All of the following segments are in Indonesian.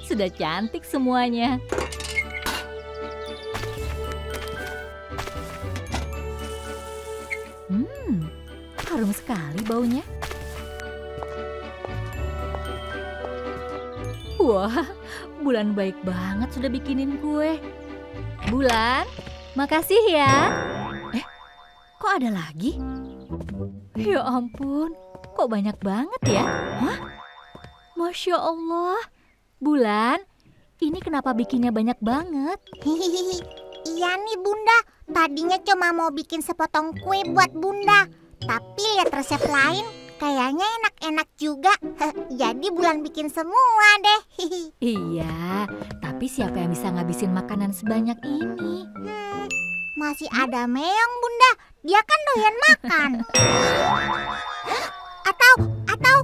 sudah cantik semuanya. Harum sekali baunya. Wah, Bulan baik banget sudah bikinin kue. Bulan, makasih ya. Kok ada lagi? Ya ampun, kok banyak banget ya? Hah? Masya Allah. Bulan, ini kenapa bikinnya banyak banget? Iya nih Bunda, tadinya cuma mau bikin sepotong kue buat Bunda. Tapi lihat resep lain, kayaknya enak-enak juga. Jadi Bulan bikin semua deh. Iya, tapi siapa yang bisa ngabisin makanan sebanyak ini? Masih ada Meong Bunda, dia kan doyan makan. Atau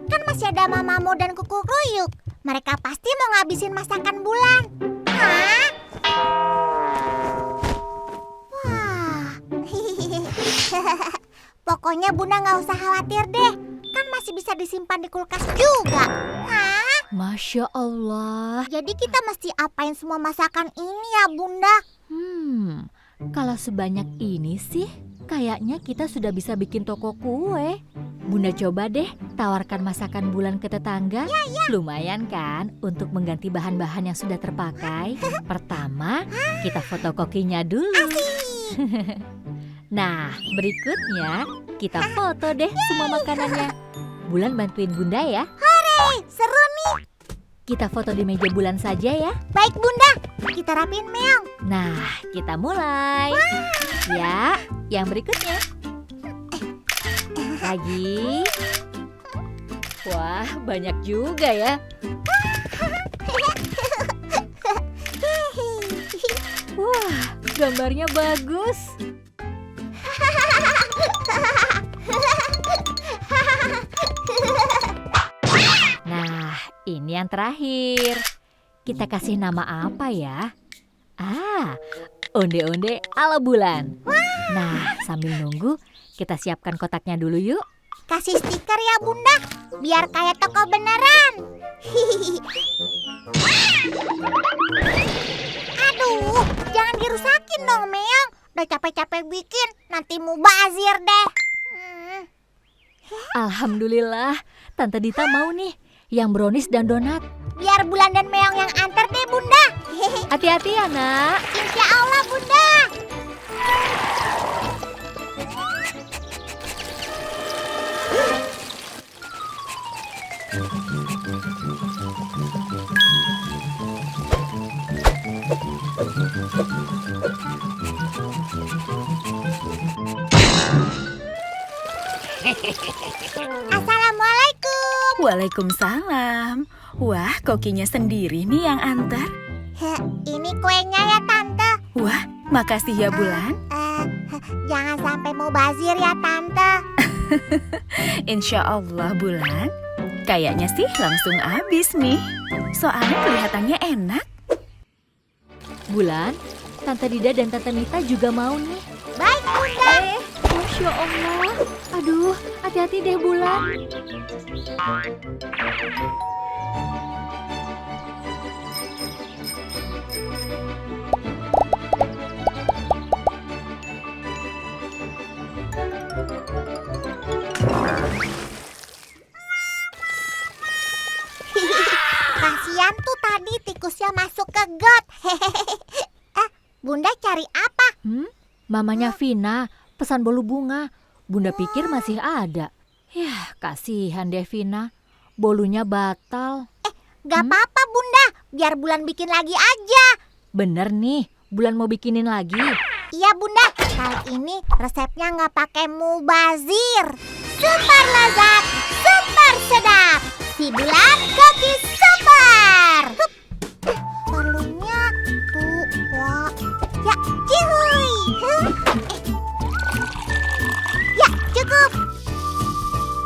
kan masih ada Mamamu dan Kuku Kruyuk. Mereka pasti mau ngabisin masakan Bulan. Hah? Wah. Pokoknya Bunda nggak usah khawatir deh. Kan masih bisa disimpan di kulkas juga. Hah? Masya Allah. Jadi kita mesti apain semua masakan ini ya Bunda? Kalau sebanyak ini sih, kayaknya kita sudah bisa bikin toko kue. Bunda coba deh tawarkan masakan Bulan ke tetangga. Lumayan kan untuk mengganti bahan-bahan yang sudah terpakai. Pertama, kita fotokopinya dulu. Nah, berikutnya kita foto deh semua makanannya. Bulan bantuin Bunda ya. Hore, seru nih. Kita foto di meja Bulan saja ya. Baik Bunda, kita rapiin Meong. Nah, kita mulai. Ya, yang berikutnya. Lagi. Wah, banyak juga ya. Wah, gambarnya bagus. Nah, ini yang terakhir. Kita kasih nama apa ya? Onde-onde ala Bulan. Nah, sambil nunggu, kita siapkan kotaknya dulu yuk. Kasih stiker ya Bunda, biar kayak toko beneran. Aduh, jangan dirusakin dong Meong. Udah capek-capek bikin, nanti mubazir deh. Alhamdulillah, Tante Dita mau nih yang brownies dan donat. Biar Bulan dan Meong yang antar deh Bunda. Hati-hati ya nak. Insya Allah Bunda. Assalamualaikum. Waalaikumsalam. Wah, kokinya sendiri nih yang antar. Ini kuenya ya Tante. Wah, makasih ya Bulan. Jangan sampai mubazir ya Tante. Insya Allah Bulan. Kayaknya sih langsung habis nih. Soalnya kelihatannya enak. Bulan, Tante Dida dan Tante Nita juga mau nih. Baik Bunda. Masya Allah. Aduh, hati-hati deh Bulan. Kasian tuh tadi tikusnya masuk ke got. Bunda cari apa? Mamanya Vina pesan bolu bunga. Bunda pikir masih ada. Yah, kasihan deh Vina. Bolunya batal. Gak apa-apa Bunda, biar Bulan bikin lagi aja. Bener nih, Bulan mau bikinin lagi. Iya Bunda, kali ini resepnya nggak pakai mubazir. Super lezat, super sedap. Si Bulan Cookies Super. Perlunya tuh, wah, ya cihuy. Ya cukup.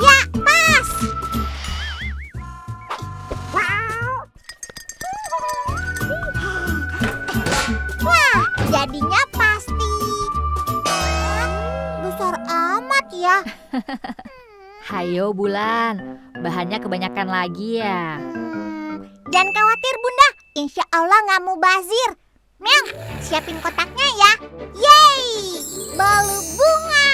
Ya pas. Wah, jadinya pasti. Besar amat ya. Hayo Bulan, bahannya kebanyakan lagi ya. Jangan khawatir Bunda, insya Allah nggak mubazir. Meong, siapin kotaknya ya. Yeay, bolu bunga.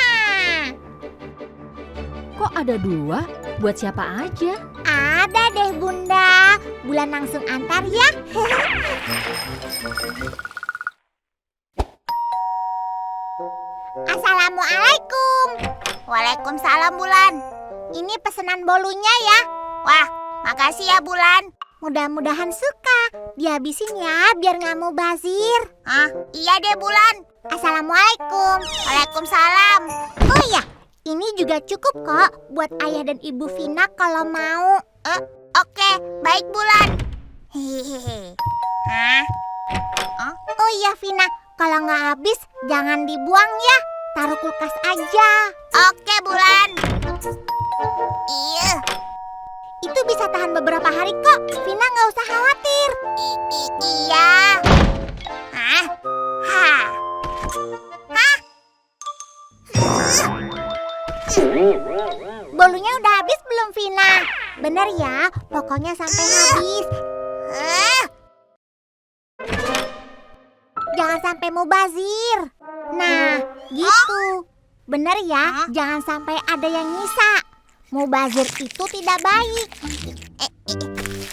Kok ada 2? Buat siapa aja? Ada deh Bunda, Bulan langsung antar ya. Assalamualaikum. Waalaikumsalam Bulan. Ini pesanan bolunya ya. Wah, makasih ya Bulan. Mudah-mudahan suka. Dihabisin ya biar nggak mubazir. Ah, iya deh Bulan. Assalamualaikum. Waalaikumsalam. Oh iya, ini juga cukup kok buat ayah dan ibu Vina kalau mau. Oke, baik Bulan. Hehehe. Hah? Oh iya Vina, kalau nggak habis jangan dibuang ya. Taruh kulkas aja. Oke Bulan. Iya. Itu bisa tahan beberapa hari kok. Vina nggak usah khawatir. Iya. Hah? Hah? Hah? Bolunya udah habis belum Vina? Bener ya, pokoknya sampai habis. Jangan sampai mubazir. Nah, gitu. Bener ya, jangan sampai ada yang nyisa. Mubazir itu tidak baik.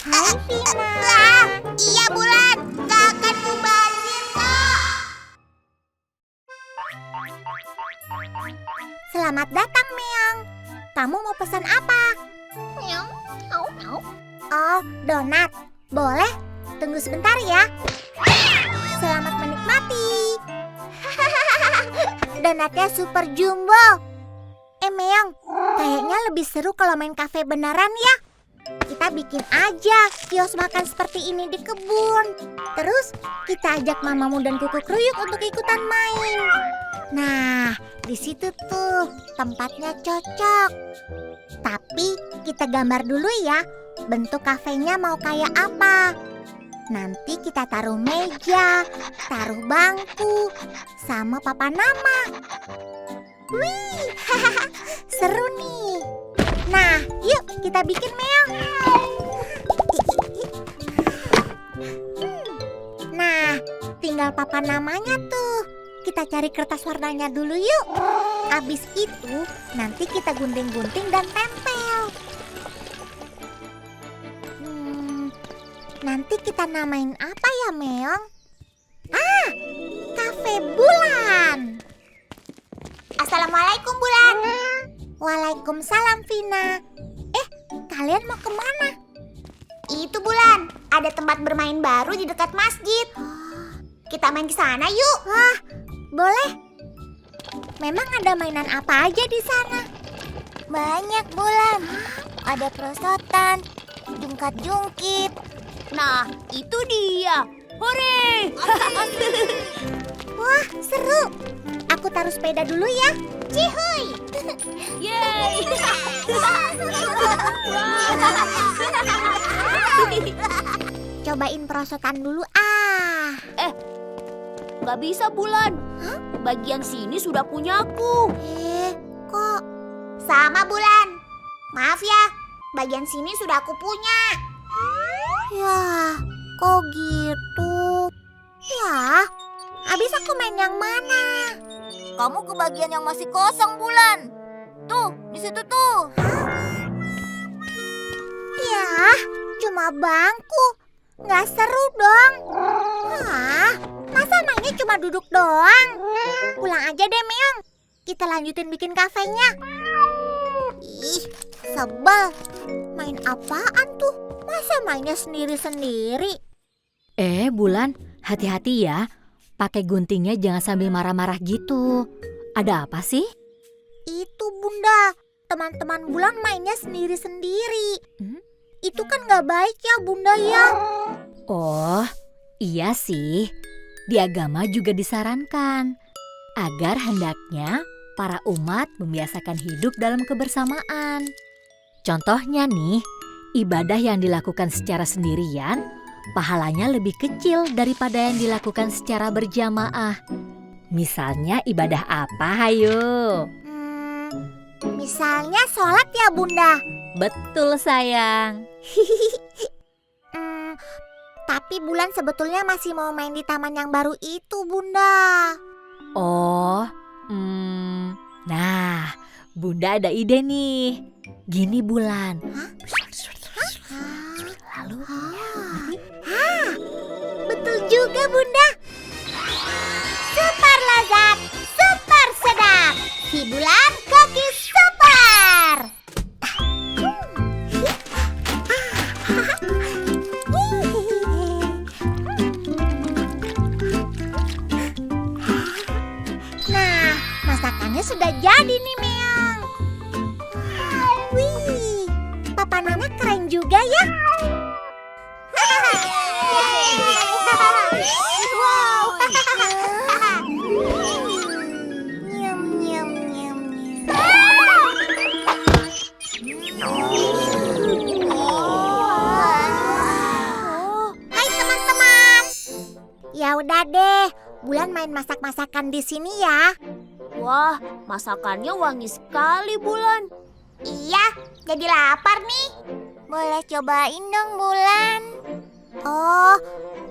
Hai Vina. Iya Bulan, gak akan mubazir kok. Selamat datang Meong. Kamu mau pesan apa? Meong, oh, donat. Boleh? Tunggu sebentar ya. Selamat menikmati. Donatnya super jumbo. Meong, kayaknya lebih seru kalau main kafe beneran ya. Kita bikin aja kios makan seperti ini di kebun. Terus kita ajak mamamu dan kuku kruyuk untuk ikutan main. Nah, di situ tuh tempatnya cocok. Tapi kita gambar dulu ya, bentuk kafenya mau kayak apa. Nanti kita taruh meja, taruh bangku, sama papan nama. Wih, seru nih. Nah, yuk kita bikin Meong. Nah, tinggal papan namanya tuh. Kita cari kertas warnanya dulu yuk. Abis itu, nanti kita gunting-gunting dan tempel. Nanti kita namain apa ya Meong? Ah, Kafe Bulan. Assalamualaikum Bulan. Waalaikumsalam Vina. Kalian mau kemana? Itu Bulan, ada tempat bermain baru di dekat masjid. Kita main ke sana yuk. Wah, boleh. Memang ada mainan apa aja di sana? Banyak Bulan. Ada perosotan, jungkat-jungkit. Nah, itu dia. Hore! Wah, seru. Aku taruh sepeda dulu ya. Cihuy! Yeay! Cobain perosotan dulu ah. Gak bisa Bulan. Bagian sini sudah punyaku. Kok? Sama Bulan. Maaf ya, bagian sini sudah aku punya. Ya, kok gitu? Ya, habis aku main yang mana? Kamu ke bagian yang masih kosong Bulan. Tuh, di situ tuh. Ya, cuma bangku. Nggak seru dong. Masa mainnya cuma duduk doang? Pulang aja deh Meong. Kita lanjutin bikin kafenya. Ih, sebel. Main apaan tuh? Masa mainnya sendiri-sendiri? Bulan, hati-hati ya. Pakai guntingnya jangan sambil marah-marah gitu. Ada apa sih? Itu Bunda, teman-teman Bulan mainnya sendiri-sendiri. Itu kan gak baik ya Bunda ya. Oh, iya sih. Di agama juga disarankan agar hendaknya para umat membiasakan hidup dalam kebersamaan. Contohnya nih, ibadah yang dilakukan secara sendirian, pahalanya lebih kecil daripada yang dilakukan secara berjamaah. Misalnya ibadah apa, hayo? Misalnya sholat ya Bunda. Betul sayang. Tapi Bulan sebetulnya masih mau main di taman yang baru itu, Bunda. Oh, nah, Bunda ada ide nih. Gini Bulan. Lalu, Betul juga, Bunda. Super lezat, super sedap. Si Bulan Koki Super. Nah, masakannya sudah jadi nih, Meong. Wih, Papa Nana keren juga ya. Wow. Nyam nyam nyam nyam. Hai teman-teman. Ya udah deh, Bulan main masak-masakan di sini ya. Wah, masakannya wangi sekali, Bulan. Iya, jadi lapar nih. Boleh cobain dong, Bulan. Oh,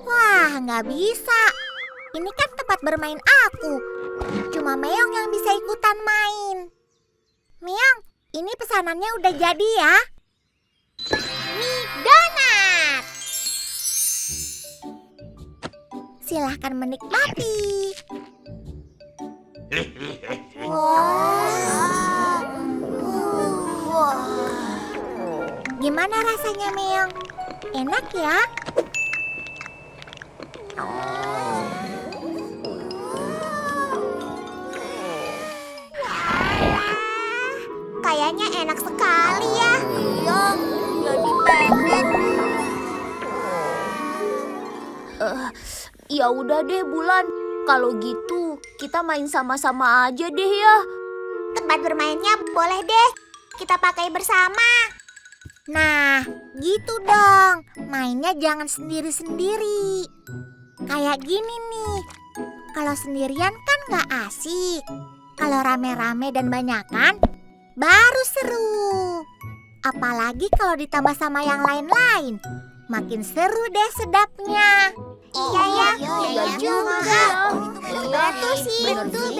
wah nggak bisa. Ini kan tempat bermain aku. Cuma Meong yang bisa ikutan main. Meong, ini pesanannya udah jadi ya. Mie donat. Silahkan menikmati. Gimana rasanya, Meong? Enak ya? Kayaknya enak sekali ya. Iya, jadi pengen. Ya udah deh, Bulan. Kalau gitu, kita main sama-sama aja deh ya. Tempat bermainnya boleh deh kita pakai bersama. Nah, gitu dong. Mainnya jangan sendiri-sendiri. Kayak gini nih. Kalau sendirian kan gak asik. Kalau rame-rame dan banyakan, baru seru. Apalagi kalau ditambah sama yang lain-lain. Makin seru deh sedapnya. Iya ya, iya juga. Betul sih, betul.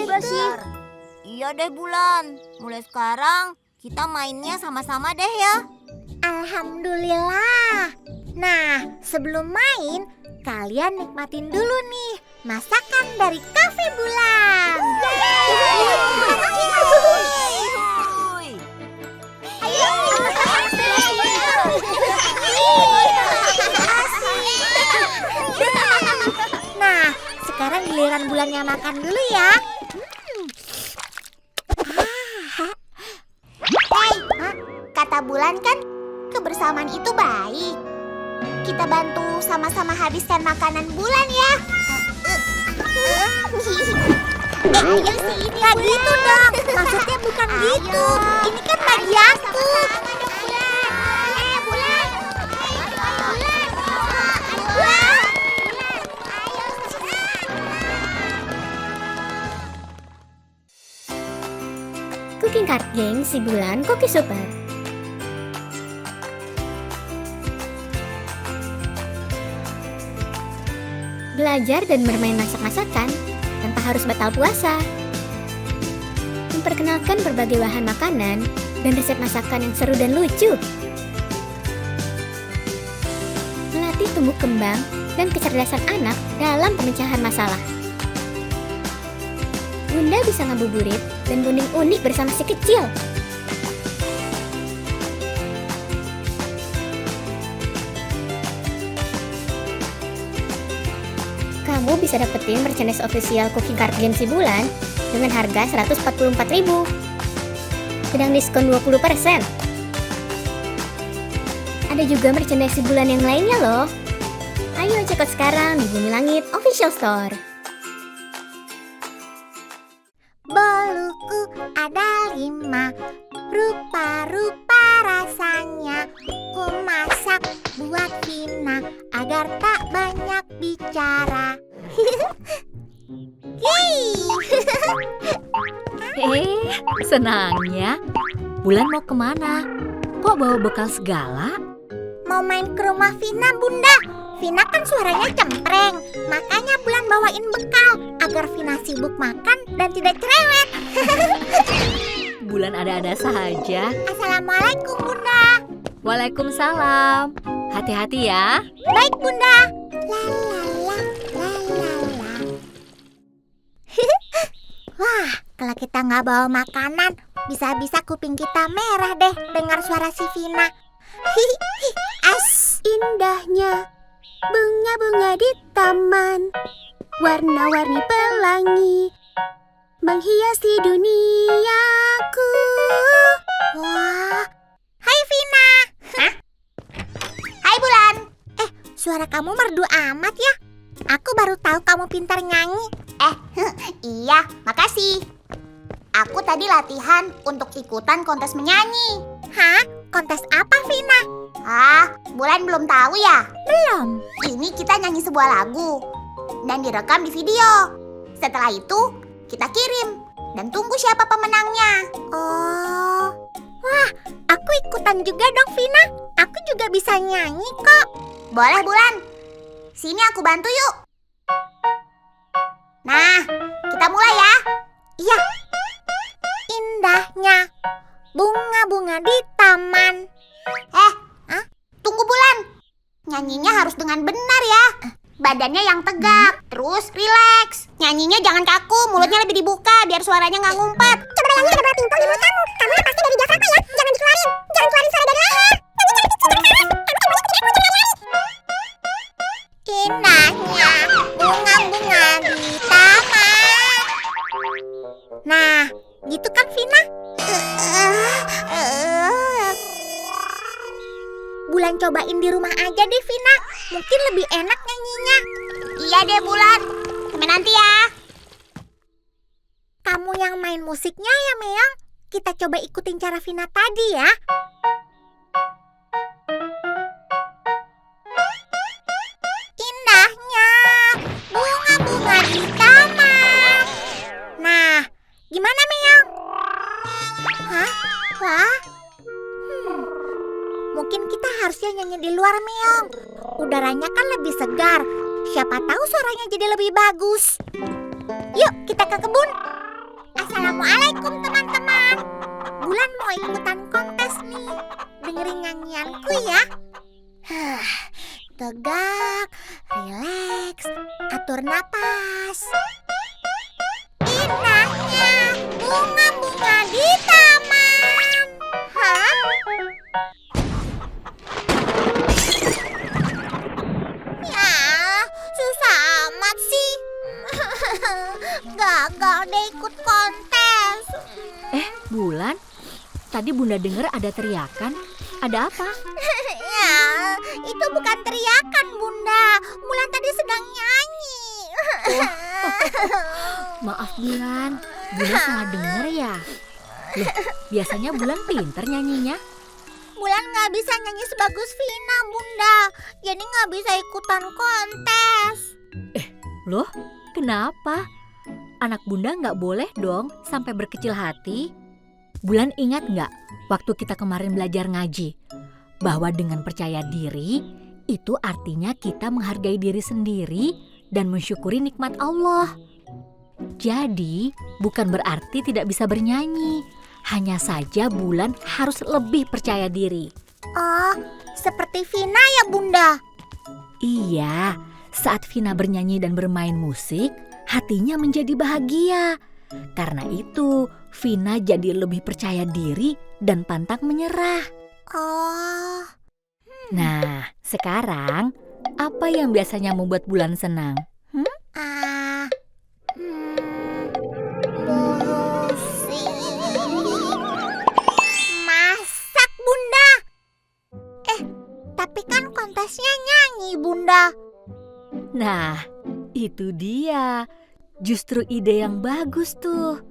Iya deh Bulan, mulai sekarang kita mainnya sama-sama deh ya. Alhamdulillah. Nah, sebelum main, kalian nikmatin dulu nih masakan dari Cafe Bulan. Nah, sekarang giliran Bulannya makan dulu ya. Hei, kata Bulan kan kebersamaan itu baik. Kita bantu sama-sama habiskan makanan Bulan ya. Ayo sini. Gak gitu dong. Maksudnya bukan gitu. Ini kan bagianku. Bulan. Cooking Card Game si Bulan Koki Super. Belajar dan bermain masak-masakan tanpa harus batal puasa. Memperkenalkan berbagai bahan makanan dan resep masakan yang seru dan lucu. Melatih tumbuh kembang dan kecerdasan anak dalam pemecahan masalah. Bunda bisa ngabuburit dan bonding unik bersama si kecil. Kamu bisa dapetin merchandise official Cooking Card Game si Bulan dengan harga Rp144.000. Sedang diskon 20%. Ada juga merchandise si Bulan yang lainnya loh. Ayo check out sekarang di Bumi Langit Official Store. Boluku ada 5, rupa-rupa rasanya. Ku masak buat Vina agar tak banyak bicara. Senangnya. Bulan mau kemana? Kok bawa bekal segala? Mau main ke rumah Vina, Bunda. Vina kan suaranya cempreng, makanya Bulan bawain bekal agar Vina sibuk makan dan tidak cerewet. Bulan ada-ada saja. Assalamualaikum Bunda. Waalaikumsalam. Hati-hati ya. Baik Bunda. La la la la la la. Wah, kalau kita nggak bawa makanan, bisa-bisa kuping kita merah deh dengar suara si Vina. As Indahnya bunga-bunga di taman, warna-warni pelangi menghiasi duniaku. Wah, hai Vina. Hai Bulan. Suara kamu merdu amat ya. Aku baru tahu kamu pintar nyanyi. Iya, makasih. Aku tadi latihan untuk ikutan kontes menyanyi. Hah? Kontes apa Vina? Bulan belum tahu ya? Belum. Ini kita nyanyi sebuah lagu dan direkam di video. Setelah itu, kita kirim dan tunggu siapa pemenangnya. Oh. Wah, aku ikutan juga dong Vina. Aku juga bisa nyanyi kok. Boleh Bulan. Sini aku bantu yuk. Nah, kita mulai ya. Iya. Indahnya bunga-bunga di taman. Tunggu Bulan. Nyanyinya harus dengan benar ya. Badannya yang tegak, terus rileks. Nyanyinya jangan kaku, mulutnya lebih dibuka biar suaranya nggak ngumpet. Coba bayangin ada bola pingpong di mulut kamu. Kamu pasti dari jauh aku ya. Jangan dikeluarin. Jangan keluarin suara dari leher. Indahnya bunga-bunga di taman. Nah, gitu kan Vina? Bulan cobain di rumah aja deh Vina. Mungkin lebih enak nyanyinya. Iya deh Bulan. Sampai nanti ya. Kamu yang main musiknya ya Meong. Kita coba ikutin cara Vina tadi ya. Indahnya bunga-bunga di taman. Nah, gimana Meong? Hah? Wah? Mungkin kita harusnya nyanyi di luar Meong. Udaranya kan lebih segar. Siapa tahu suaranya jadi lebih bagus. Yuk kita ke kebun. Assalamualaikum teman-teman. Bulan mau ikutan kontes nih. Dengerin nyanyianku ya. Tegak, rileks, atur napas. Indahnya bunga-bunga di taman. Hah? Ya, susah amat sih. Gagal deh ikut kontes. Bulan, tadi Bunda dengar ada teriakan. Ada apa? Ya, itu bukan teriakan Bunda. Bulan tadi sedang nyanyi. Maaf Bulan, Bunda salah dengar ya. Loh, biasanya Bulan pinter nyanyinya. Bulan nggak bisa nyanyi sebagus Vina Bunda. Jadi nggak bisa ikutan kontes. Loh, kenapa? Anak Bunda nggak boleh dong sampai berkecil hati. Bulan ingat nggak waktu kita kemarin belajar ngaji? Bahwa dengan percaya diri, itu artinya kita menghargai diri sendiri dan mensyukuri nikmat Allah. Jadi, bukan berarti tidak bisa bernyanyi. Hanya saja Bulan harus lebih percaya diri. Oh, seperti Vina ya Bunda? Iya, saat Vina bernyanyi dan bermain musik, hatinya menjadi bahagia. Karena itu, Vina jadi lebih percaya diri dan pantang menyerah. Oh, Nah, sekarang apa yang biasanya membuat Bulan senang? musik. Masak Bunda. Tapi kan kontesnya nyanyi Bunda. Nah, itu dia. Justru ide yang bagus tuh.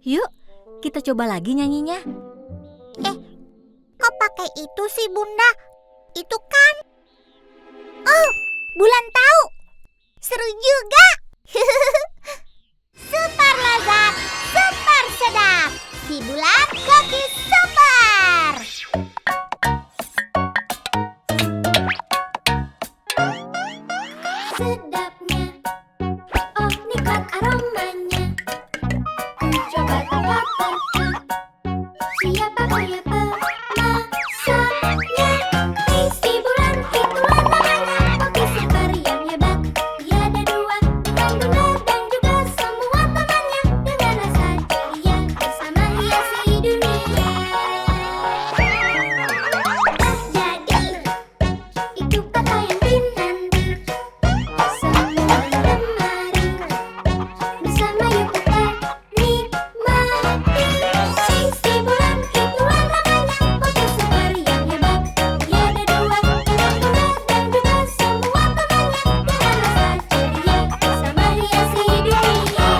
Yuk, kita coba lagi nyanyinya. Kok pakai itu sih Bunda? Itu kan? Oh, Bulan tahu. Seru juga. Super lezat, super sedap. Si Bulan Koki Super. sedapnya. Oh, nikmat aromanya. Ku coba tebak-tebak, siapakah yang pemasaknya? Tasty bulan, itulah namanya. Koki super yang hebat. Tiada dua, dengan benar dan juga semua temannya. Dengan rasa ceria bersama hiasi dunia. Jadi, itu kata yang dinanti. Semua kemari, bersama yuk kita nikmati. Tasty bulan, itulah namanya. Koki super yang hebat. Tiada dua, dengan benar dan juga semua temannya. Dengan rasa ceria bersama hiasi dunia.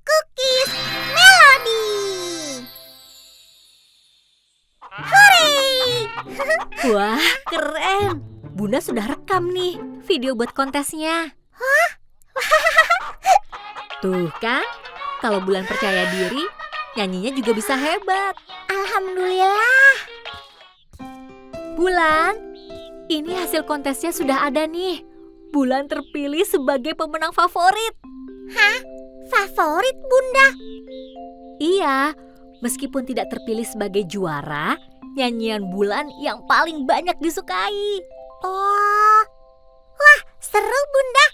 Cookies Melody. Hore! Wah, keren. Bunda sudah rekam nih video buat kontesnya. Tuh kan, kalau Bulan percaya diri, nyanyinya juga bisa hebat. Alhamdulillah. Bulan, ini hasil kontesnya sudah ada nih. Bulan terpilih sebagai pemenang favorit. Favorit Bunda. Iya, meskipun tidak terpilih sebagai juara, nyanyian Bulan yang paling banyak disukai. Oh. Wah, seru Bunda.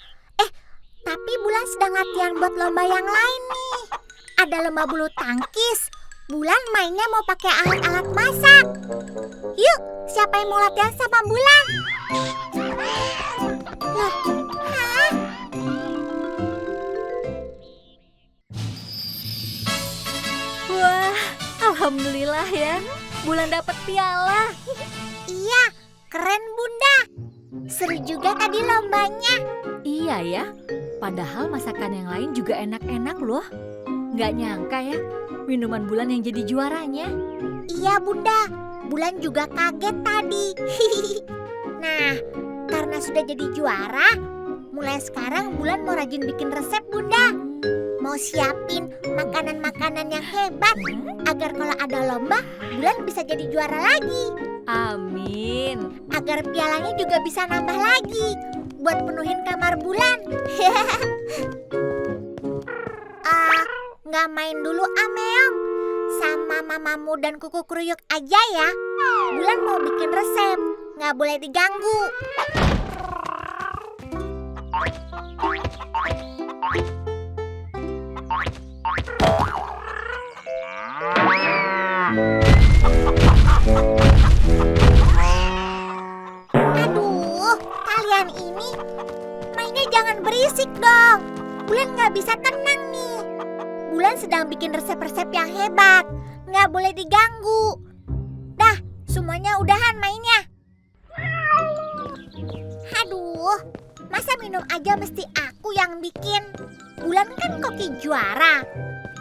Tapi Bulan sedang latihan buat lomba yang lain nih. Ada lomba bulu tangkis. Bulan mainnya mau pakai alat-alat masak. Yuk, siapa yang mau latihan sama Bulan? Loh, hah? Wah, alhamdulillah ya, Bulan dapat piala. Iya, keren Bunda. Seru juga tadi lombanya. Iya ya, padahal masakan yang lain juga enak-enak loh. Nggak nyangka ya, minuman Bulan yang jadi juaranya. Iya Bunda, Bulan juga kaget tadi. Nah, karena sudah jadi juara, mulai sekarang Bulan mau rajin bikin resep Bunda. Mau siapin makanan-makanan yang hebat agar kalau ada lomba, Bulan bisa jadi juara lagi. Amin. Agar pialanya juga bisa nambah lagi buat penuhin kamar Bulan. Nggak main dulu Meong. Sama mamamu dan kuku kruyuk aja ya. Bulan mau bikin resep, nggak boleh diganggu. Aduh, kalian ini mainnya jangan berisik dong. Bulan nggak bisa tenang nih. Bulan sedang bikin resep-resep yang hebat, nggak boleh diganggu. Dah, semuanya udahan mainnya. Aduh, masa minum aja mesti aku yang bikin? Bulan kan koki juara.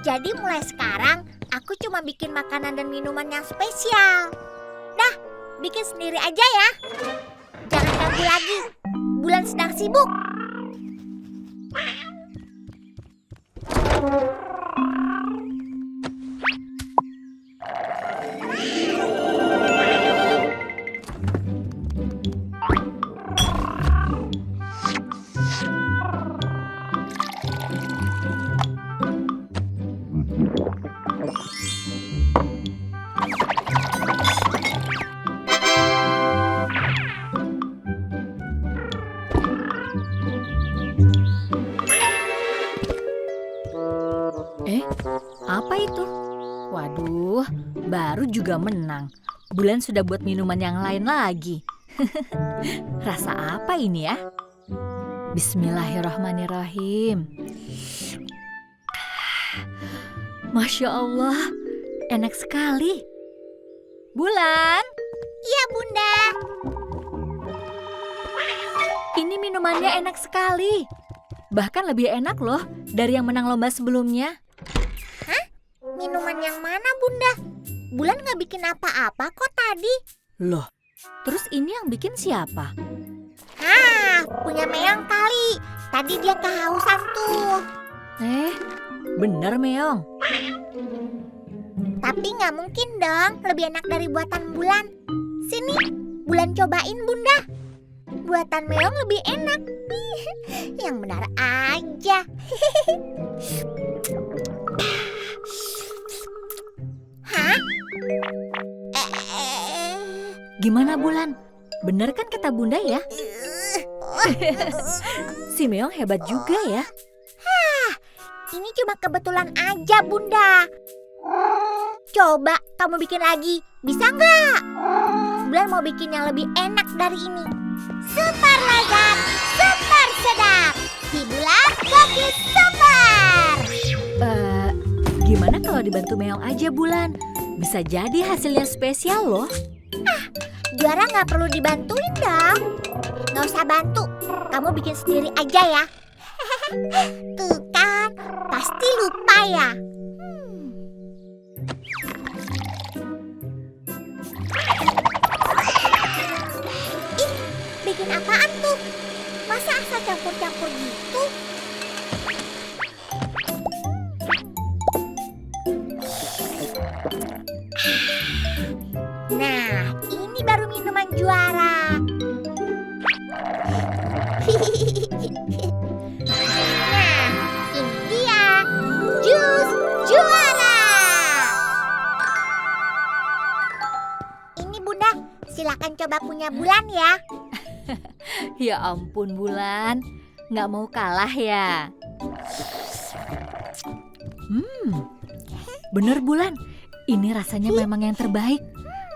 Jadi mulai sekarang aku cuma bikin makanan dan minuman yang spesial. Dah, bikin sendiri aja ya. Jangan ganggu lagi. Bulan sedang sibuk. Apa itu? Waduh, baru juga menang. Bulan sudah buat minuman yang lain lagi. Rasa apa ini ya? Bismillahirrahmanirrahim. Masya Allah, enak sekali. Bulan, Iya Bunda. ini minumannya enak sekali. Bahkan lebih enak loh dari yang menang lomba sebelumnya. Minuman yang mana Bunda? Bulan nggak bikin apa-apa kok tadi. Loh, terus ini yang bikin siapa? Punya Meong kali. Tadi dia kehausan tuh. Bener Meong. Tapi nggak mungkin dong lebih enak dari buatan Bulan. Sini, Bulan cobain Bunda. Buatan Meong lebih enak. Yang benar aja. Hah? Gimana Bulan? Bener kan kata Bunda ya? Si Meong hebat juga ya. Ini cuma kebetulan aja Bunda. Coba kamu bikin lagi, bisa nggak? Bulan mau bikin yang lebih enak dari ini. Super lezat, super sedap. Si Bulan Koki Super. Gimana kalau dibantu Meong aja Bulan? Bisa jadi hasilnya spesial loh. Juara nggak perlu dibantuin dong. Nggak usah bantu, kamu bikin sendiri aja ya. Tuh kan, pasti lupa ya. Ih, bikin apaan tuh? Masa asal campur-campur gitu? Nah, ini baru minuman juara. Nah, ini dia jus juara. Ini Bunda, silakan coba punya Bulan ya. Ya ampun Bulan, nggak mau kalah ya. Bener Bulan, ini rasanya memang yang terbaik.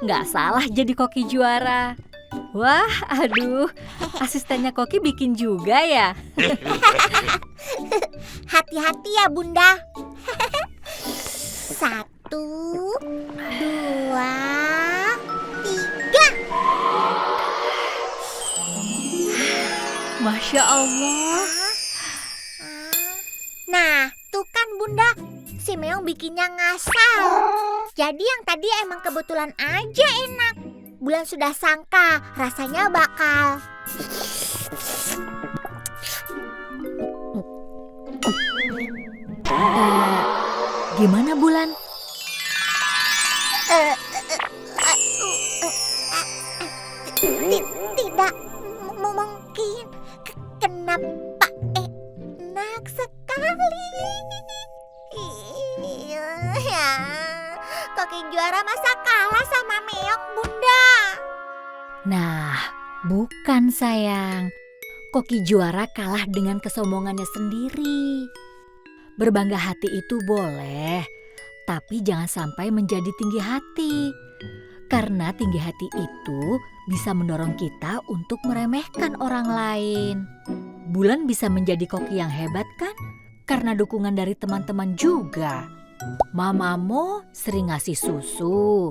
Nggak salah jadi Koki juara. Wah, aduh, asistennya Koki bikin juga ya. Hati-hati ya Bunda. 1, 2, 3. Masya Allah. Nah, tuh kan Bunda, si Meong bikinnya ngasal. Jadi yang tadi emang kebetulan aja enak. Bulan sudah sangka rasanya bakal Gimana Bulan? tidak mungkin. Kenapa enak sekali? Ya, Koki juara masa kalah sama Meong Bunda? Nah, bukan sayang. Koki juara kalah dengan kesombongannya sendiri. Berbangga hati itu boleh, tapi jangan sampai menjadi tinggi hati. Karena tinggi hati itu bisa mendorong kita untuk meremehkan orang lain. Bulan bisa menjadi koki yang hebat kan? Karena dukungan dari teman-teman juga. Mamamu sering ngasih susu.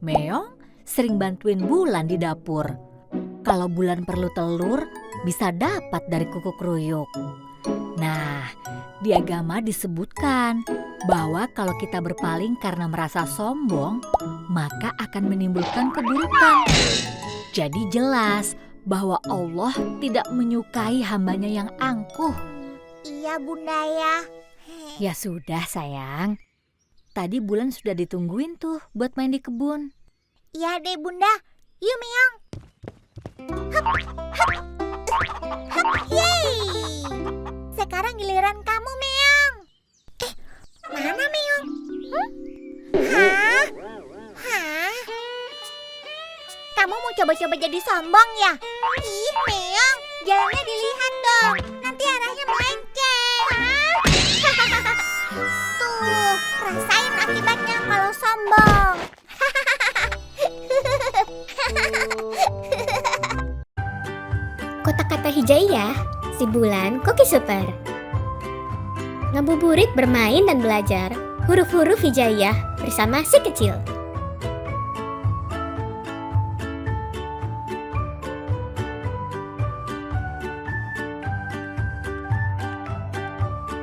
Meong sering bantuin Bulan di dapur. Kalau Bulan perlu telur, bisa dapat dari kuku kruyuk. Nah, di agama disebutkan bahwa kalau kita berpaling karena merasa sombong, maka akan menimbulkan keburukan. Jadi jelas bahwa Allah tidak menyukai hambanya yang angkuh. Iya Bunda ya. Ya sudah sayang. Tadi Bulan sudah ditungguin tuh buat main di kebun. Iya deh Bunda. Yuk Meong. Hop, hop. Hop, yeay. Sekarang giliran kamu Meong. Mana Meong? Hah? Hah? Kamu mau coba-coba jadi sombong ya? Ih Meong, jalannya dilihat dong. Nanti arahnya melenceng. Hah? Tuh, rasain akibatnya kalau sombong. Kotak-kata hijaiyah, si Bulan Koki Super. Ngabuburit bermain dan belajar huruf-huruf hijaiyah bersama si kecil.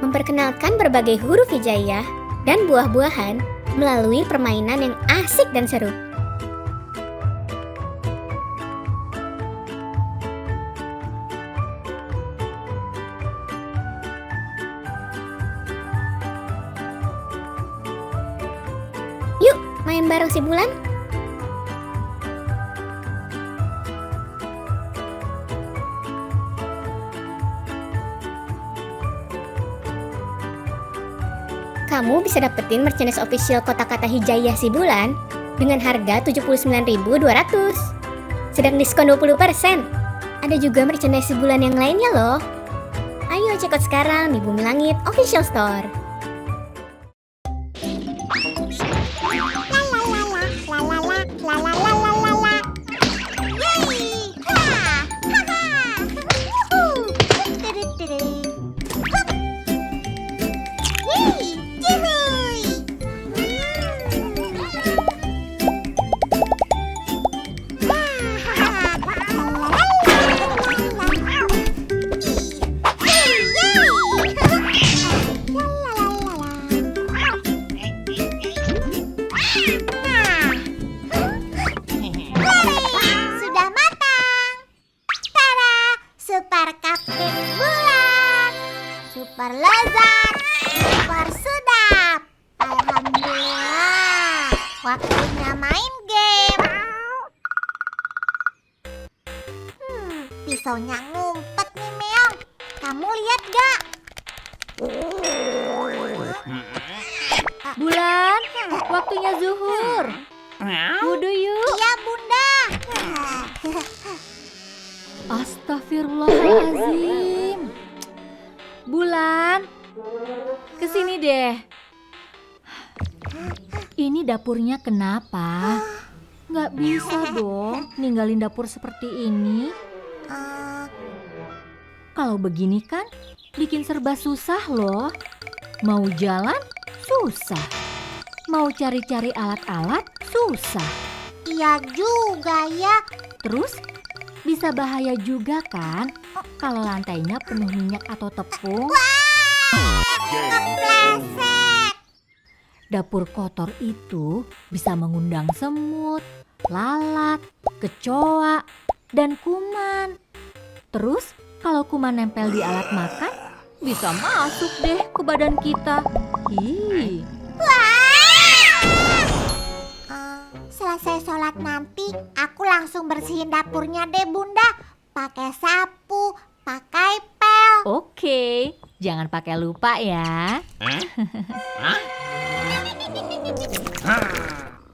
Memperkenalkan berbagai huruf hijaiyah dan buah-buahan melalui permainan yang asik dan seru. main bareng si Bulan? Kamu bisa dapetin merchandise official kotak-kata Hijayah si Bulan dengan harga 79.200. Sedang diskon 20%. Ada juga merchandise si Bulan yang lainnya loh. Ayo check out sekarang di Bumi Langit Official Store. Sudah matang. Tada, super cupcake bulan. Super lezat, super sedap. Alhamdulillah. Waktunya main game. Pisaunya ngumpet nih, Meong. Kamu lihat gak? Bulan, waktunya zuhur. Wudu yuk. Iya, Bunda. Astagfirullahaladzim. Bulan, kesini deh. Ini dapurnya kenapa? Nggak bisa dong ninggalin dapur seperti ini. Kalau begini kan bikin serba susah loh. Mau jalan susah. Mau cari-cari alat-alat susah. Iya juga ya. Terus bisa bahaya juga kan kalau lantainya penuh minyak atau tepung. Kepleset. Dapur kotor itu bisa mengundang semut, lalat, kecoa, dan kuman. Terus kalau kuman nempel di alat makan, bisa masuk deh ke badan kita. Hi. Selesai sholat nanti, aku langsung bersihin dapurnya deh, Bunda. Pakai sapu, pakai pel. Oke, jangan pakai lupa ya.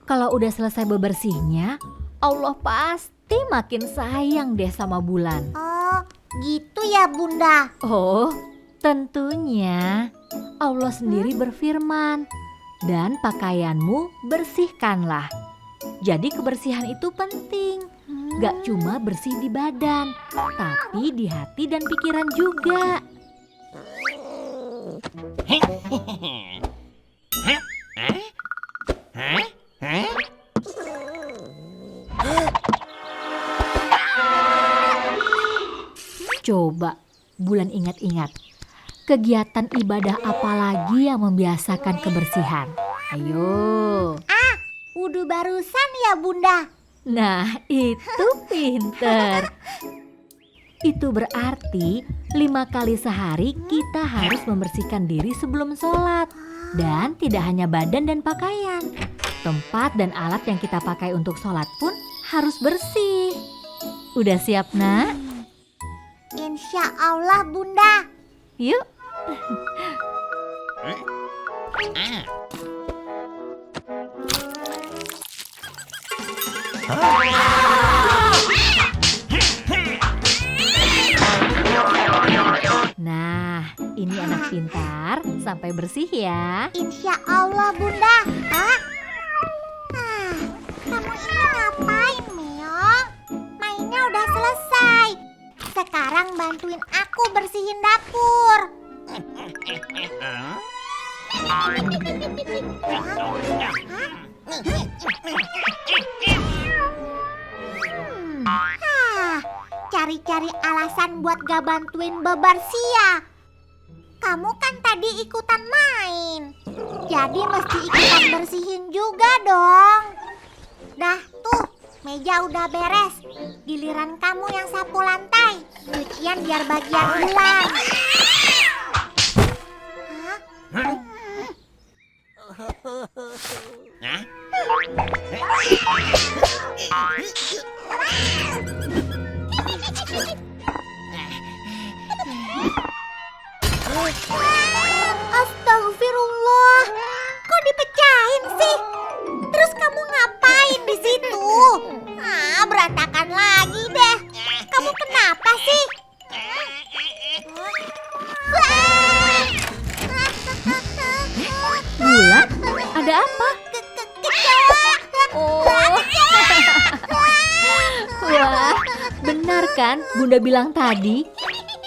Kalau udah selesai bebersihnya, Allah pasti makin sayang deh sama Bulan. Oh, gitu ya, Bunda. Oh, tentunya Allah sendiri berfirman, dan pakaianmu bersihkanlah. Jadi kebersihan itu penting. Gak cuma bersih di badan, tapi di hati dan pikiran juga. Coba Bulan ingat-ingat, kegiatan ibadah apa lagi yang membiasakan kebersihan? Ayo. Wudhu barusan ya, Bunda. Nah, itu pinter. Itu berarti 5 kali sehari kita harus membersihkan diri sebelum sholat. Dan tidak hanya badan dan pakaian. Tempat dan alat yang kita pakai untuk sholat pun harus bersih. Udah siap, Nak? Insya Allah, Bunda. Yuk. Nah, ini anak pintar, sampai bersih ya. Insya Allah, Bunda. Kamu ini ngapain, Meong? Mainnya udah selesai. Sekarang bantuin aku bersihin dapur. Cari-cari alasan buat gak bantuin bebersih ya. Kamu kan tadi ikutan main, jadi mesti ikutan bersihin juga dong. Dah tuh, meja udah beres. Giliran kamu yang sapu lantai, cucian biar bagian Bulan. Astagfirullah, kok dipecahin sih? Terus kamu ngapain di situ? Berantakan lagi deh. Kamu kenapa sih? Bulan, ada apa? Oh. Wah, benar kan Bunda bilang tadi?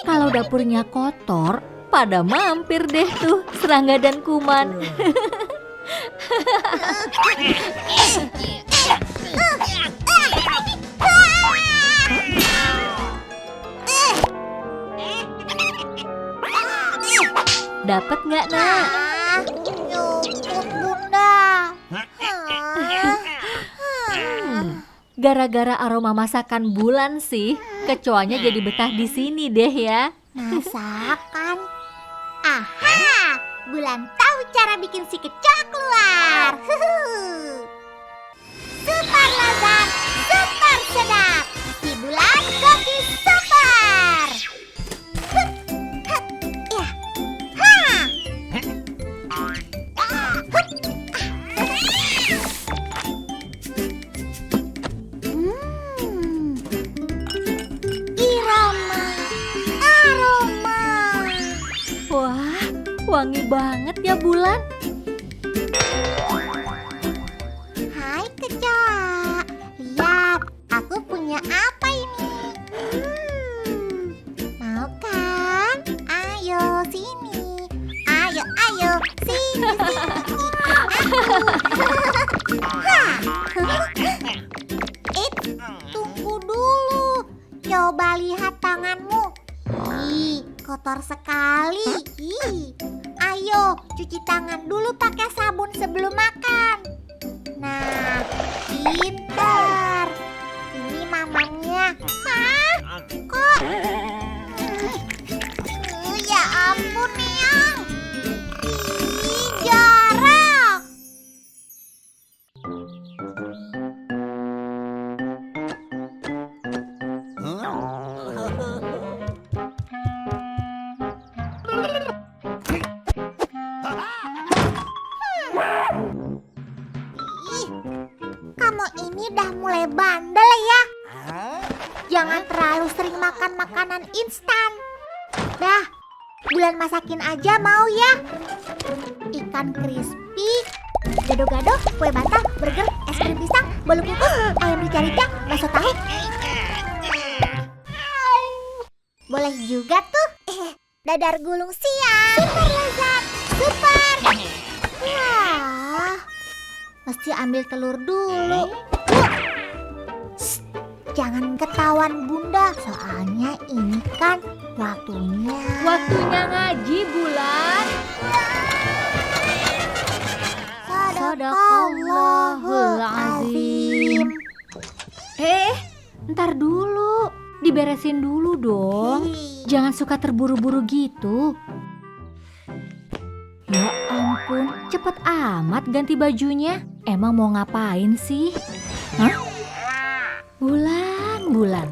Kalau dapurnya kotor, pada mampir deh tuh serangga dan kuman. Dapat nggak, Nak? Nyumput Bunda. Gara-gara aroma masakan Bulan sih, kecoanya jadi betah di sini deh ya. Masakan? Aha, Bulan tahu cara bikin si kecoa keluar. Super lezat, super sedap. Si Bulan koki super. Ya, ha. Irama, aroma. Wah, wangi banget ya Bulan. Hai kecoa, lihat aku punya apa ini? Mau kan? Ayo sini, ayo sini tunggu dulu, coba lihat tanganmu. Ih, kotor sekali. Ih. Ayo cuci tangan dulu pakai sabun sebelum makan. Nah, pintar. Ini mamanya. Hah? Kok? Ya ampun, Neong. Ih, jorok. Ih, kamu ini dah mulai bandel ya. Jangan terlalu sering makan makanan instan. Dah, Bulan masakin aja mau ya. Ikan crispy, gado-gado, kue bantal, burger, es krim pisang, bolu kukus, ayam rica-rica, bakso tahu. Boleh juga tuh. Dadar gulung siang. Super lezat, super. Wah, mesti ambil telur dulu. Shh, jangan ketahuan Bunda, soalnya ini kan waktunya. Waktunya ngaji Bulan. Sadaqallahul azim. Ntar dulu, diberesin dulu dong. Jangan suka terburu-buru gitu. Ya ampun, cepet amat ganti bajunya. Emang mau ngapain sih? Hah? Bulan.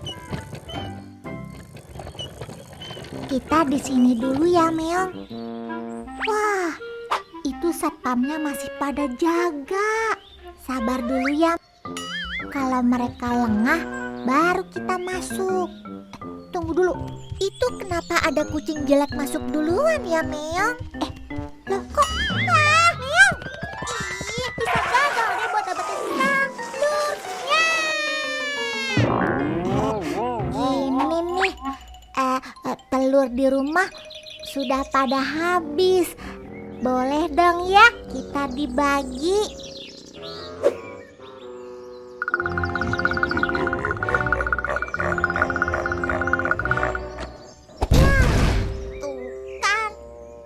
Kita di sini dulu ya, Meong. Wah, itu satpamnya masih pada jaga. Sabar dulu ya. Kalau mereka lengah, baru kita masuk. Tunggu dulu. Itu kenapa ada kucing jelek masuk duluan ya, Meong? Loh kok? Meong. Ih, bisa gagal deh buat dapetin tanduknya. Ini nih, telur di rumah sudah pada habis. Boleh dong ya kita dibagi.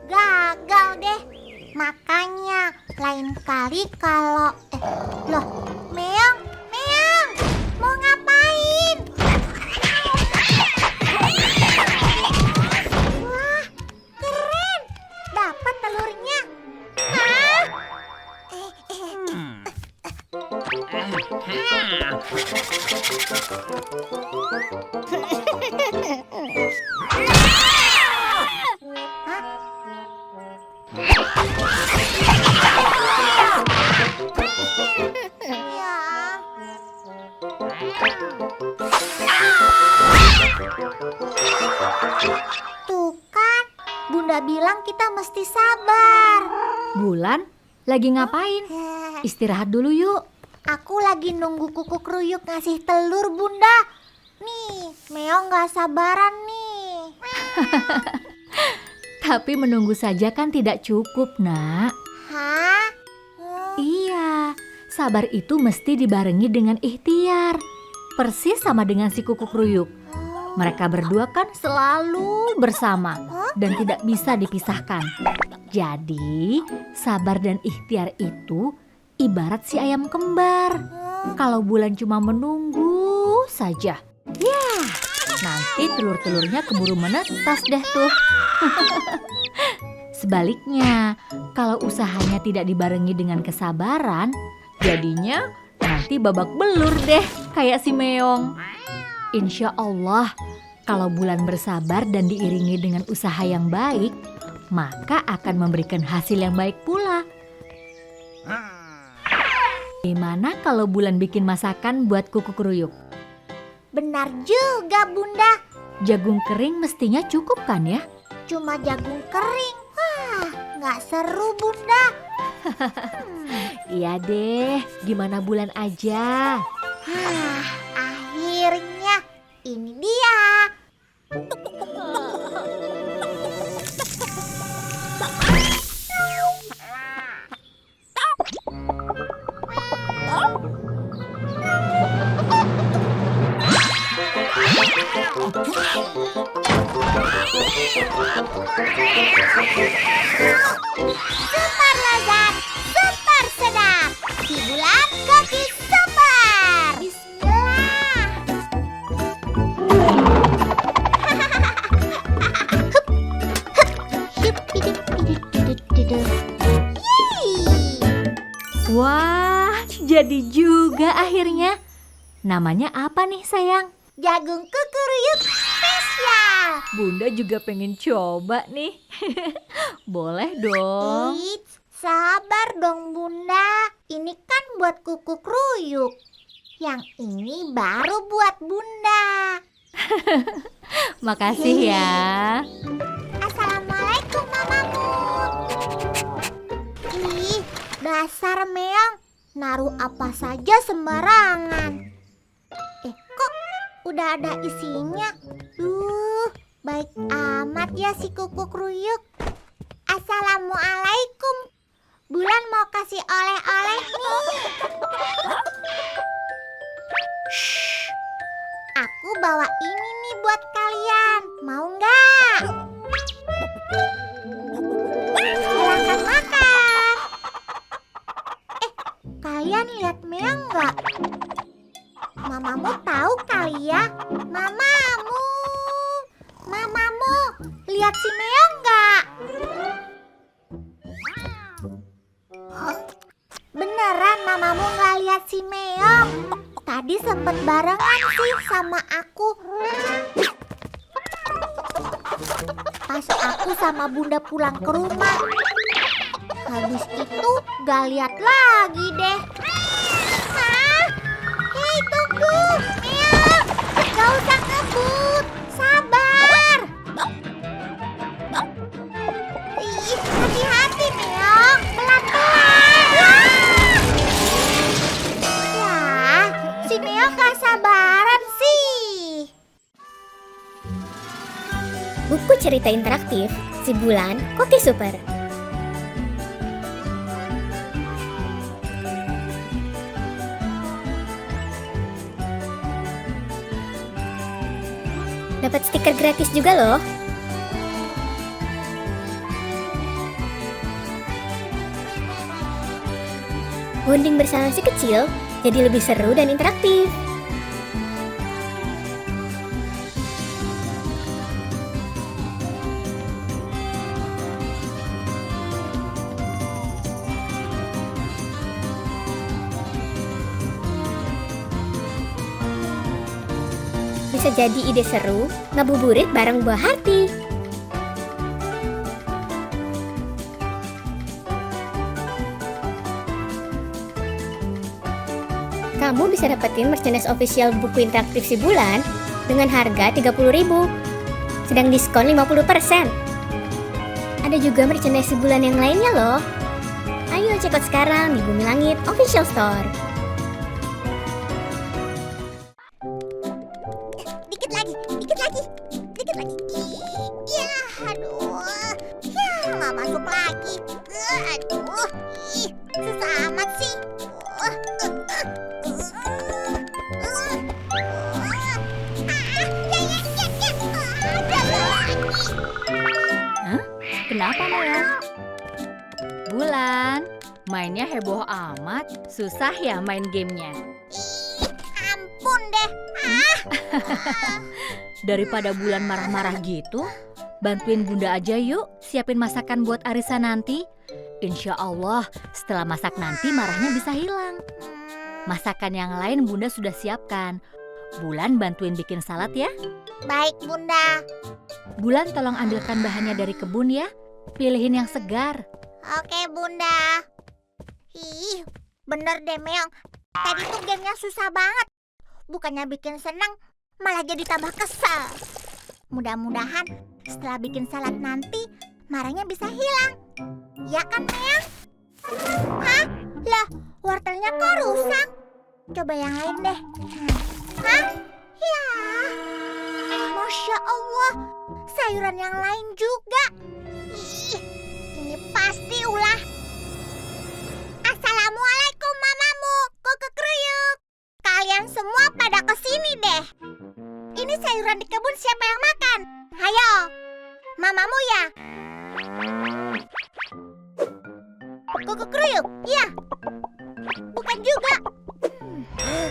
Gagal deh. Makanya lain kali kalau loh, Meong, mau ngapain? Wah, keren. Dapat telurnya. Hah? Ya. Tuh kan, Bunda bilang kita mesti sabar. Bulan, lagi ngapain? Istirahat dulu yuk. Aku lagi nunggu kuku kruyuk ngasih telur, Bunda. Nih, Meong gak sabaran nih. Tapi menunggu saja kan tidak cukup, Nak. Hah? Iya, sabar itu mesti dibarengi dengan ikhtiar. Persis sama dengan si kuku kruyuk. Mereka berdua kan selalu bersama dan tidak bisa dipisahkan. Jadi, sabar dan ikhtiar itu ibarat si ayam kembar. Kalau Bulan cuma menunggu saja, ya nanti telur-telurnya keburu menetas deh tuh. Sebaliknya, kalau usahanya tidak dibarengi dengan kesabaran, jadinya nanti babak belur deh kayak si Meong. Insya Allah, kalau Bulan bersabar dan diiringi dengan usaha yang baik, maka akan memberikan hasil yang baik pula. Gimana kalau Bulan bikin masakan buat kuku kruyuk? Benar juga, Bunda. Jagung kering mestinya cukup kan ya? Cuma jagung kering. Wah, gak seru, Bunda. Iya deh, gimana Bulan aja? Akhirnya, ini dia. Super lezat, super sedap. Si Bulan Koki Super. Bismillah. Wah, jadi juga akhirnya. Namanya apa nih sayang? Jagung kukuruyuk spesial. Bunda juga pengen coba nih. Boleh dong. Eits, sabar dong Bunda. Ini kan buat kuku kruyuk. Yang ini baru buat Bunda. Makasih ya. Assalamualaikum mamamu. Ih, dasar Meong. Naruh apa saja sembarangan. Kok udah ada isinya? Baik amat ya si kuku kruyuk. Assalamualaikum. Bulan mau kasih oleh-oleh nih. Shh. Aku bawa ini nih buat kalian. Mau nggak? Silahkan makan. Kalian lihat Meong nggak? Mamamu tahu kali ya? Mamamu, lihat si Meong nggak? Beneran mamamu nggak lihat si Meong? Tadi sempet barengan sih sama aku. Pas aku sama Bunda pulang ke rumah. Habis itu nggak lihat lagi deh. Hei, tunggu, Meong, gak usah ngebut, sabar. Ih, hati-hati Meong, pelan-pelan. Ya, si Meong gak sabaran sih. Buku cerita interaktif Si Bulan Koki Super. Dapat stiker gratis juga loh. Bonding bersama si kecil jadi lebih seru dan interaktif. bisa jadi ide seru ngabuburit bareng Buah Hati. Kamu bisa dapetin merchandise official buku interaktif si Bulan dengan harga 30.000. Sedang diskon 50%. Ada juga merchandise si Bulan yang lainnya loh. Ayo cek out sekarang di Bumi Langit Official Store. Dikit lagi, dikit lagi, dikit lagi. Ya, aduh. Ya, nggak masuk lagi. Aduh, susah amat sih. Kenapa, Maya? Bulan, mainnya heboh amat. Susah ya main gamenya? Ampun deh. Daripada Bulan marah-marah gitu, bantuin Bunda aja yuk siapin masakan buat arisan nanti. Insya Allah setelah masak nanti marahnya bisa hilang. Masakan yang lain Bunda sudah siapkan. Bulan bantuin bikin salad ya. Baik, Bunda. Bulan tolong ambilkan bahannya dari kebun ya. Pilihin yang segar. Oke, Bunda. Ih, bener deh, Meong. Tadi tuh gamenya susah banget. Bukannya bikin senang, malah jadi tambah kesel. Mudah-mudahan setelah bikin salad nanti, marahnya bisa hilang. Ya kan, Meong? Hah? Lah, wortelnya kok rusak? Coba yang lain deh. Hah? Ya. Masya Allah, sayuran yang lain juga. Ih, ini pasti ulah. Assalamualaikum mamamu, Koko Kruyuk. Kalian semua pada kesini deh. Ini sayuran di kebun siapa yang makan? Hayo, mamamu ya? Koko Kruyuk, iya. Bukan juga.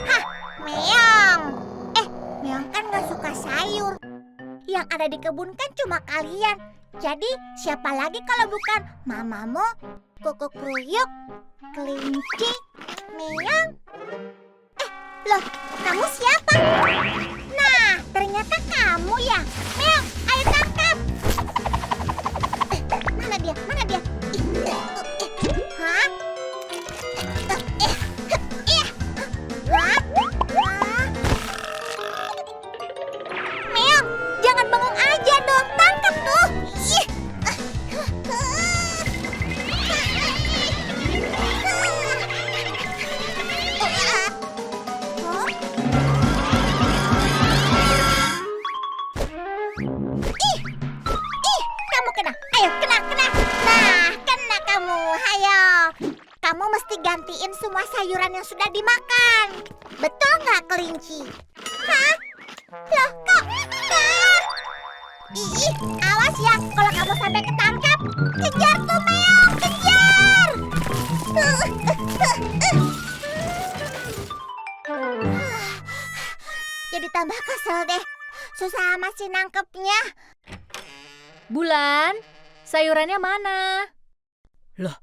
Hah, Meong. Meong kan gak suka sayur. Yang ada di kebun kan cuma kalian. Jadi siapa lagi kalau bukan mamamu, Koko Kruyuk, Kelinci, Meong? Loh, kamu siapa? Nah, ternyata kamu ya. Meong, ayo tangkap. Mana dia? Mana dia? Hah? Meong, jangan bengong aja dong. Tangkap tuh. Ih. Kamu kena. Ayo, kena. Nah, kena kamu. Ayo. Kamu mesti gantiin semua sayuran yang sudah dimakan. Betul nggak, Kelinci? Hah? Loh, kok? Nah. Ih, awas ya kalau kamu sampai ketangkap. Kejar tuh, Meong, kejar. Jadi tambah kesel deh. Susah amat sih nangkepnya. Bulan, sayurannya mana? Loh,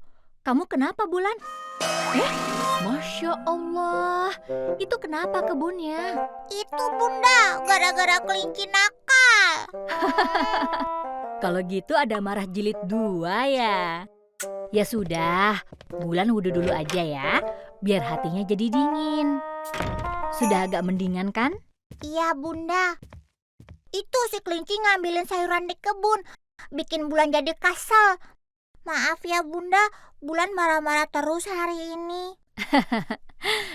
kamu kenapa Bulan? Masya Allah, itu kenapa kebunnya? Itu Bunda, gara-gara kelinci nakal. Kalau gitu ada marah jilid 2 ya? Ya sudah, Bulan wudhu dulu aja ya, biar hatinya jadi dingin. Sudah agak mendingan kan? Iya Bunda. Itu si kelinci ngambilin sayuran di kebun, bikin Bulan jadi kesel. Maaf ya Bunda, Bulan marah-marah terus hari ini.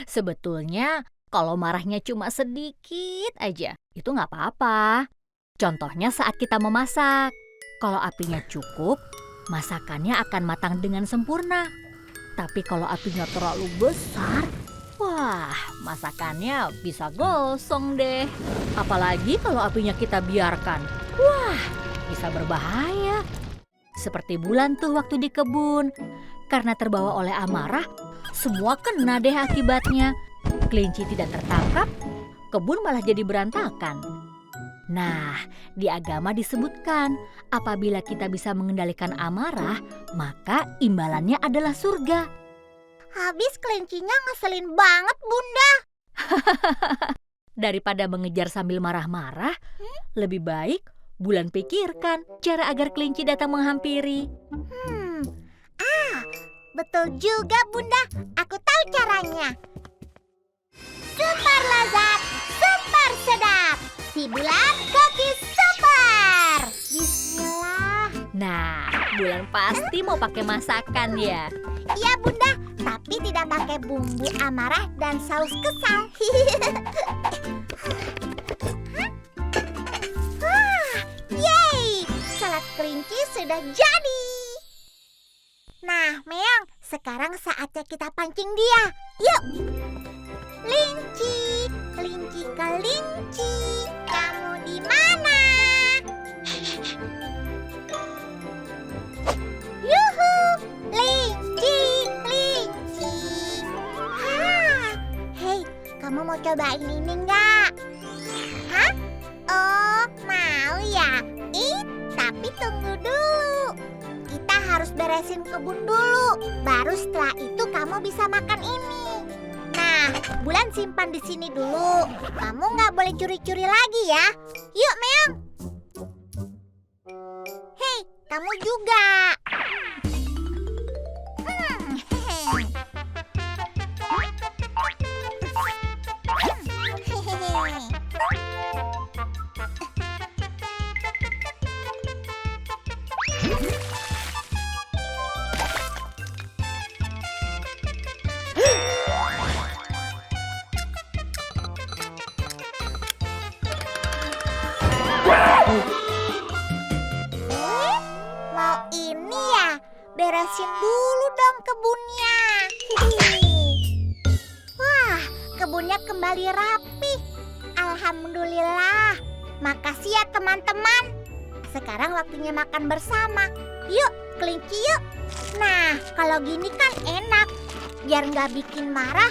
Sebetulnya kalau marahnya cuma sedikit aja, itu nggak apa-apa. Contohnya saat kita memasak. Kalau apinya cukup, masakannya akan matang dengan sempurna. Tapi kalau apinya terlalu besar, wah, masakannya bisa gosong deh. Apalagi kalau apinya kita biarkan. Wah, bisa berbahaya. Seperti Bulan tuh waktu di kebun. Karena terbawa oleh amarah, semua kena deh akibatnya. Kelinci tidak tertangkap, kebun malah jadi berantakan. Nah, di agama disebutkan, apabila kita bisa mengendalikan amarah, maka imbalannya adalah surga. Habis kelincinya ngeselin banget Bunda. Daripada mengejar sambil marah-marah, lebih baik Bulan pikirkan cara agar kelinci datang menghampiri. Betul juga Bunda, aku tahu caranya. Super lezat, super sedap, si Bulan cookies super. Bismillah. Nah, Bulan pasti mau pakai masakan ya. Iya Bunda, tapi tidak pakai bumbu amarah dan saus kesal. Yeay, salad kelinci sudah jadi. Nah, Meong, sekarang saatnya kita pancing dia. Yuk. Linci, kelinci kelinci, kamu di mana? Yuhu, kelinci, kelinci. Hei, kamu mau cobain ini enggak? Hah? Oh, mau ya? Tapi tunggu dulu. Kita harus beresin kebun dulu. Baru setelah itu kamu bisa makan ini. Nah, Bulan simpan di sini dulu. Kamu nggak boleh curi-curi lagi ya. Yuk, Meong. Hei, kamu juga. Mau ini ya? Beresin dulu dong kebunnya. Wah, kebunnya kembali rapi. Alhamdulillah. Makasih ya teman-teman. Sekarang waktunya makan bersama. Yuk, kelinci yuk. Nah, kalau gini kan enak. Biar nggak bikin marah,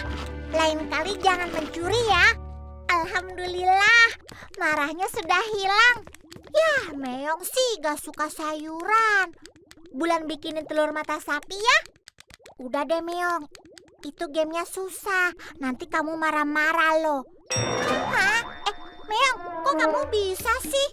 lain kali jangan mencuri ya. Alhamdulillah, marahnya sudah hilang. Ya, Meong sih gak suka sayuran. Bulan bikinin telur mata sapi ya. Udah deh Meong, itu gamenya susah. Nanti kamu marah-marah loh. Hah? Meong, kok kamu bisa sih?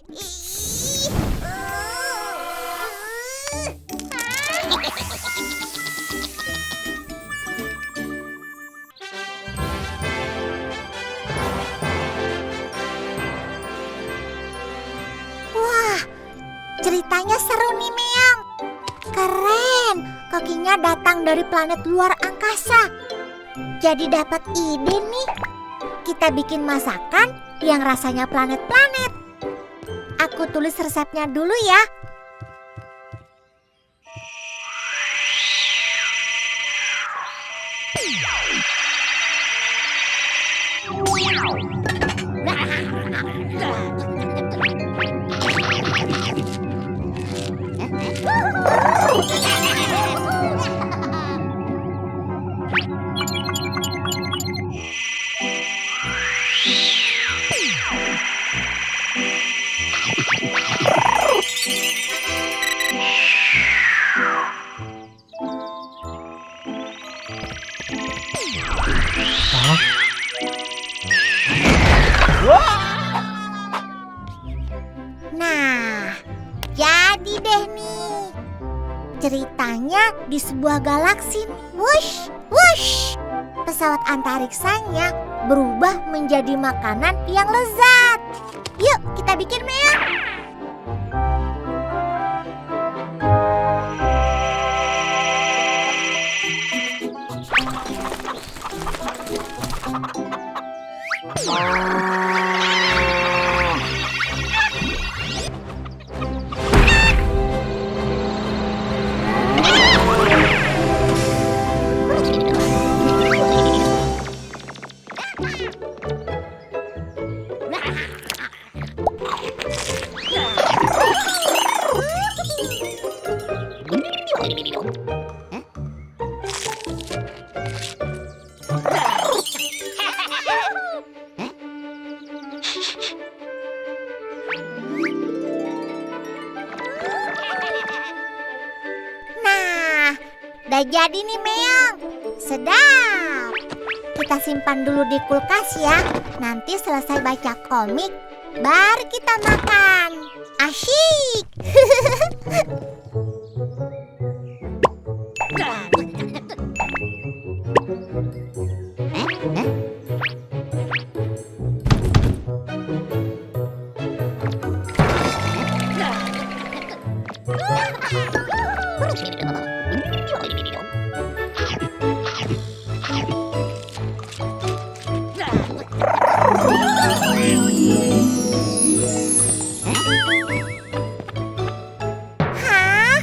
Wah, ceritanya seru nih Meong. Keren, kokinya datang dari planet luar angkasa. Jadi dapat ide nih. Kita bikin masakan yang rasanya planet-planet. Aku tulis resepnya dulu ya. Nah, jadi deh nih. Ceritanya di sebuah galaksi. Wush, wush. Pesawat antariksanya berubah menjadi makanan yang lezat. Yuk, kita bikin Meong. Nah, udah jadi nih Meong. Sedap. kita simpan dulu di kulkas ya. Nanti selesai baca komik, baru kita makan. Asyik. Hah?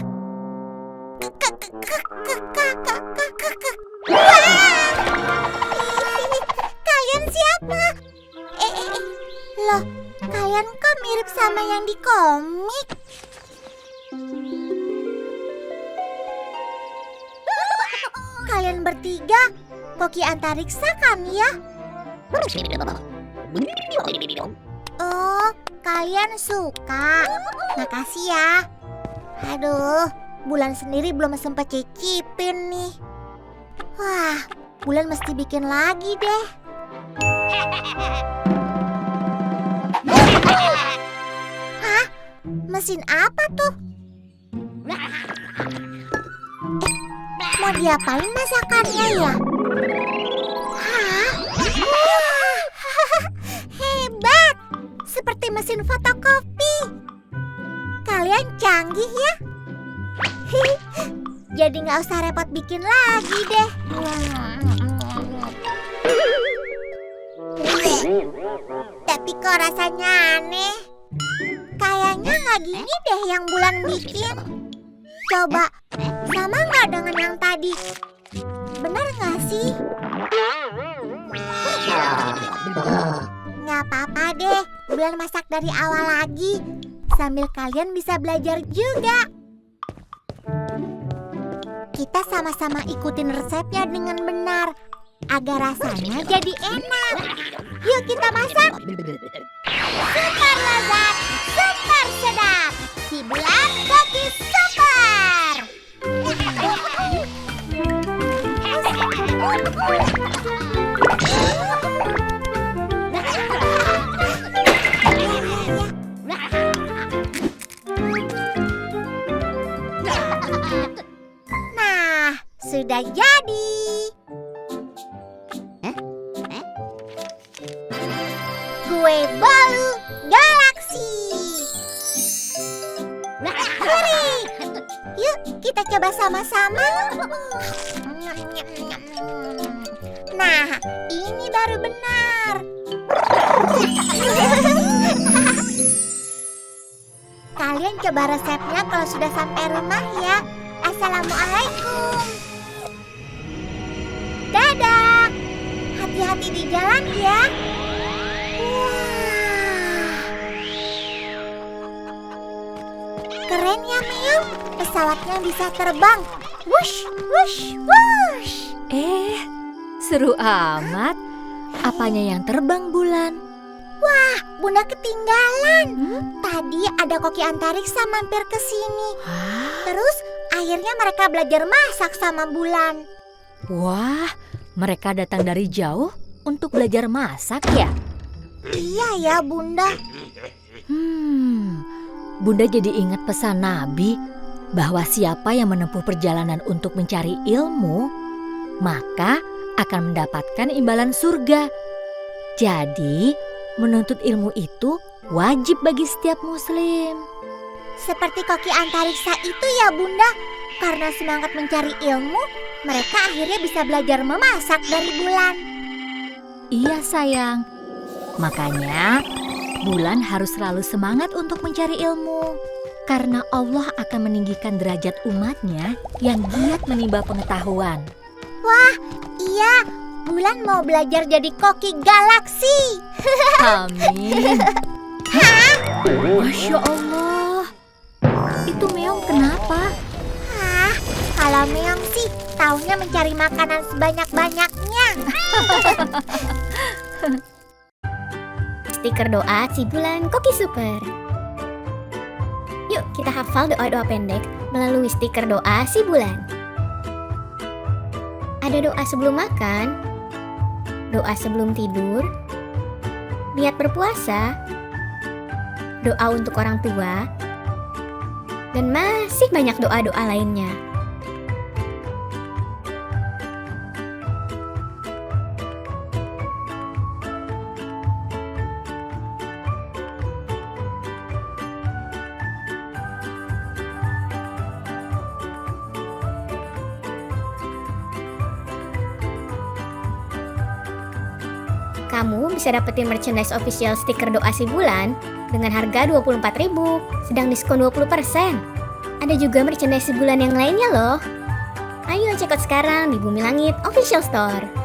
Kalian siapa? Loh, kalian kok mirip sama yang di komik? Kalian bertiga Koki Antariksa kan ya? Oh, kalian suka. Makasih ya. Aduh, Bulan sendiri belum sempat cicipin nih. Wah, Bulan mesti bikin lagi deh. Hah? Mesin apa tuh? Mau diapain masakannya ya? Hah? Wah, hebat! Seperti mesin fotokopi. Kalian canggih ya? Jadi nggak usah repot bikin lagi deh. Tapi kok rasanya aneh? Kayaknya nggak gini deh yang Bulan bikin. Coba, sama nggak dengan yang tadi? Benar nggak sih? Nggak apa-apa deh, Bulan masak dari awal lagi. Sambil kalian bisa belajar juga. Kita sama-sama ikutin resepnya dengan benar, agar rasanya jadi enak. Yuk kita masak. Super lezat, super sedap. Si Bulan Koki Super. Nah, sudah jadi. Kue bolu galaksi. Hore! Yuk kita coba sama-sama. Nah, ini baru benar. Kalian coba resepnya kalau sudah sampai rumah ya. Assalamualaikum. Dadah. Hati-hati di jalan ya. Wah. Keren ya Meong, pesawatnya bisa terbang. Wush, wush, wush. Seru amat. Apanya yang terbang, Bulan? Wah, Bunda ketinggalan. Tadi ada Koki Antariksa mampir ke sini. Terus akhirnya mereka belajar masak sama Bulan. Wah, mereka datang dari jauh untuk belajar masak ya? Iya ya Bunda. Bunda jadi ingat pesan Nabi bahwa siapa yang menempuh perjalanan untuk mencari ilmu, maka akan mendapatkan imbalan surga. Jadi, menuntut ilmu itu wajib bagi setiap muslim. Seperti Koki Antariksa itu ya Bunda. Karena semangat mencari ilmu, mereka akhirnya bisa belajar memasak dari Bulan. Iya sayang, makanya Bulan harus selalu semangat untuk mencari ilmu. Karena Allah akan meninggikan derajat umatnya yang giat menimba pengetahuan. Wah, iya. Bulan mau belajar jadi koki galaksi. Amin. Masya Allah. Itu Meong kenapa? Hah, kalau Meong sih taunya mencari makanan sebanyak-banyaknya. Stiker doa si Bulan Koki Super. Yuk kita hafal doa-doa pendek melalui stiker doa si Bulan. Ada doa sebelum makan, doa sebelum tidur, niat berpuasa, doa untuk orang tua, dan masih banyak doa-doa lainnya. Kamu bisa dapetin merchandise official stiker doa si bulan dengan harga 24.000, sedang diskon 20%. Ada juga merchandise si bulan yang lainnya loh. Ayo check out sekarang di Bumi Langit Official Store.